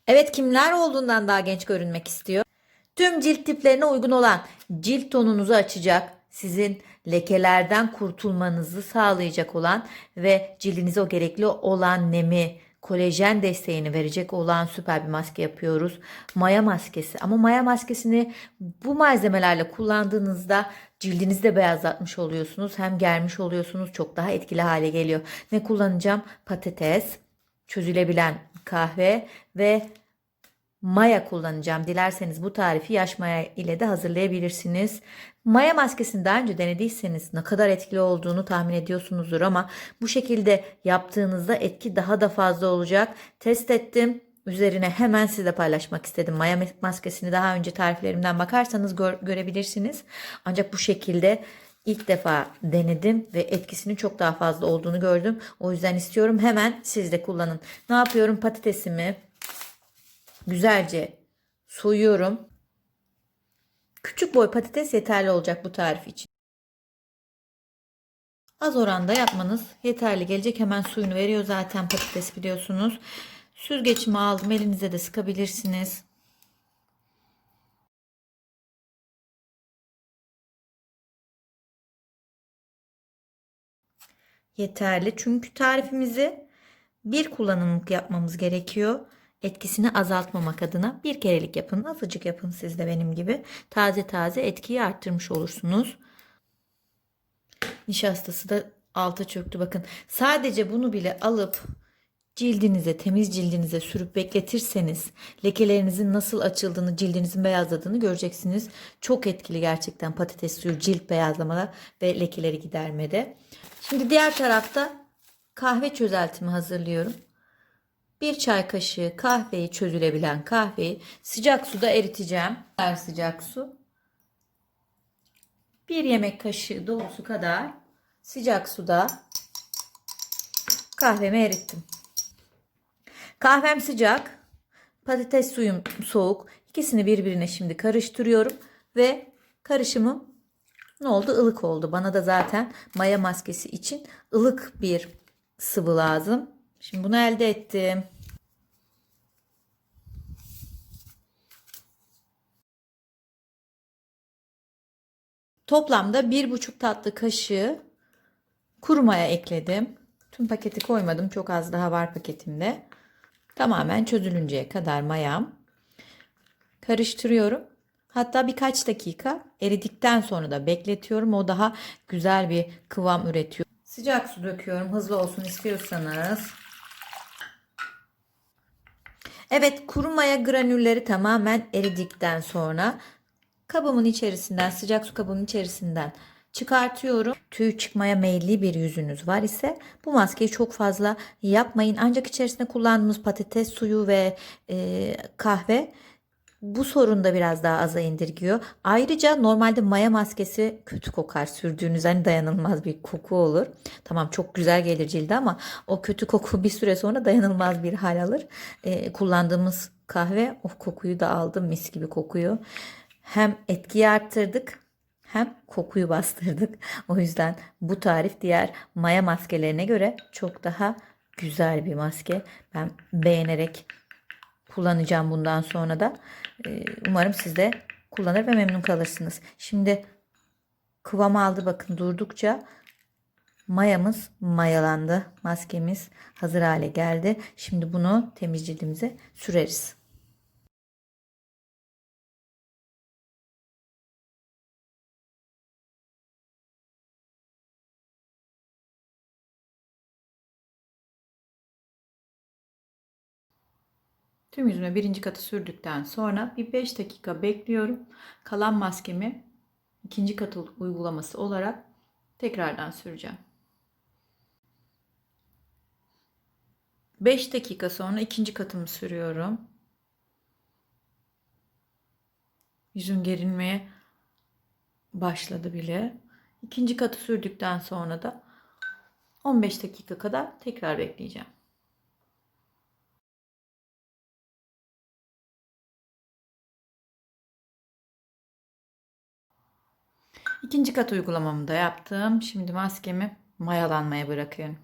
Evet, kimler olduğundan daha genç görünmek istiyor? Tüm cilt tiplerine uygun olan, cilt tonunuzu açacak, sizin lekelerden kurtulmanızı sağlayacak olan ve cildinize o gerekli olan nemi, kolajen desteğini verecek olan süper bir maske yapıyoruz. Maya maskesi. Ama maya maskesini bu malzemelerle kullandığınızda cildinizi de beyazlatmış oluyorsunuz. Hem germiş oluyorsunuz. Çok daha etkili hale geliyor. Ne kullanacağım? Patates, çözülebilen kahve ve maya kullanacağım. Dilerseniz bu tarifi yaş maya ile de hazırlayabilirsiniz. Maya maskesini daha önce denediyseniz ne kadar etkili olduğunu tahmin ediyorsunuzdur ama bu şekilde yaptığınızda etki daha da fazla olacak. Test ettim. Üzerine hemen size paylaşmak istedim. Maya maskesini daha önce tariflerimden bakarsanız görebilirsiniz. Ancak bu şekilde ilk defa denedim ve etkisinin çok daha fazla olduğunu gördüm. O yüzden istiyorum hemen siz de kullanın. Ne yapıyorum? Patatesimi güzelce soyuyorum. Küçük boy patates yeterli olacak bu tarif için. Az oranda yapmanız yeterli gelecek. Hemen suyunu veriyor zaten patates, biliyorsunuz. Süzgeçimi aldım. Elinize de sıkabilirsiniz. Yeterli. Çünkü tarifimizi bir kullanımlık yapmamız gerekiyor. Etkisini azaltmamak adına bir kerelik yapın. Azıcık yapın siz de benim gibi. Taze taze etkiyi arttırmış olursunuz. Nişastası da alta çöktü bakın. Sadece bunu bile alıp cildinize, temiz cildinize sürüp bekletirseniz lekelerinizin nasıl açıldığını, cildinizin beyazladığını göreceksiniz. Çok etkili gerçekten patates suyu cilt beyazlamada ve lekeleri gidermede. Şimdi diğer tarafta kahve çözeltimi hazırlıyorum. Bir çay kaşığı kahveyi, çözülebilen kahveyi sıcak suda eriteceğim. Sıcak su. Bir yemek kaşığı dolusu kadar sıcak suda kahvemi erittim. Kahvem sıcak, patates suyum soğuk. İkisini birbirine şimdi karıştırıyorum ve karışımım ne oldu? Ilık oldu. Bana da zaten maya maskesi için ılık bir sıvı lazım. Şimdi bunu elde ettim. Toplamda 1,5 tatlı kaşığı kuru maya ekledim. Tüm paketi koymadım. Çok az daha var paketimde. Tamamen çözülünceye kadar mayam. Karıştırıyorum. Hatta birkaç dakika eridikten sonra da bekletiyorum. O daha güzel bir kıvam üretiyor. Sıcak su döküyorum. Hızlı olsun istiyorsanız. Evet, kuru maya granülleri tamamen eridikten sonra kabımın içerisinden, sıcak su kabımın içerisinden çıkartıyorum. Tüy çıkmaya meyilli bir yüzünüz var ise bu maskeyi çok fazla yapmayın. Ancak içerisinde kullandığımız patates suyu ve kahve bu sorunu da biraz daha aza indirgiyor. Ayrıca normalde maya maskesi kötü kokar. Sürdüğünüz hani dayanılmaz bir koku olur. Tamam, çok güzel gelir cilde ama o kötü koku bir süre sonra dayanılmaz bir hal alır. Kullandığımız kahve o kokuyu da aldı. Mis gibi kokuyor. Hem etkiyi arttırdık hem kokuyu bastırdık. O yüzden bu tarif diğer maya maskelerine göre çok daha güzel bir maske. Ben beğenerek kullanacağım bundan sonra da. Umarım siz de kullanır ve memnun kalırsınız. Şimdi kıvam aldı bakın, durdukça mayamız mayalandı. Maskemiz hazır hale geldi. Şimdi bunu temiz cildimize süreriz. Tüm yüzüme birinci katı sürdükten sonra bir 5 dakika bekliyorum. Kalan maskemi ikinci katı uygulaması olarak tekrardan süreceğim. 5 dakika sonra ikinci katımı sürüyorum. Yüzüm gerilmeye başladı bile. İkinci katı sürdükten sonra da 15 dakika kadar tekrar bekleyeceğim. İkinci kat uygulamamı da yaptım. Şimdi maskemi mayalanmaya bırakıyorum.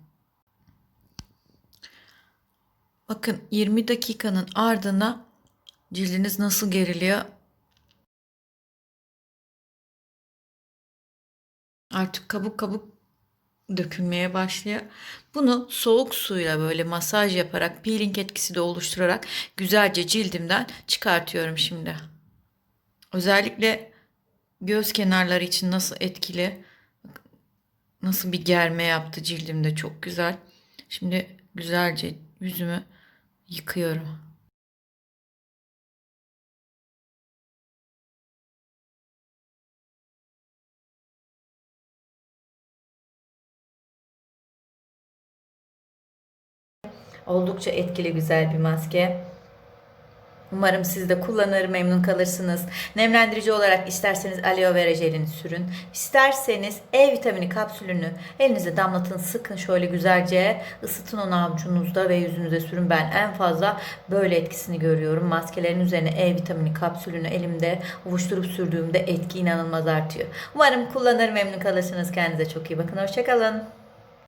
Bakın 20 dakikanın ardına cildiniz nasıl geriliyor. Artık kabuk kabuk dökülmeye başlıyor. Bunu soğuk suyla böyle masaj yaparak, peeling etkisi de oluşturarak güzelce cildimden çıkartıyorum şimdi. Özellikle göz kenarları için nasıl etkili, nasıl bir germe yaptı cildimde, çok güzel. Şimdi güzelce yüzümü yıkıyorum. Oldukça etkili, güzel bir maske. Umarım siz de kullanır, memnun kalırsınız. Nemlendirici olarak isterseniz aloe vera jelini sürün. İsterseniz E vitamini kapsülünü elinize damlatın, sıkın şöyle güzelce, ısıtın onu avucunuzda ve yüzünüze sürün. Ben en fazla böyle etkisini görüyorum. Maskelerin üzerine E vitamini kapsülünü elimde ovuşturup sürdüğümde etki inanılmaz artıyor. Umarım kullanır, memnun kalırsınız. Kendinize çok iyi bakın. Hoşçakalın.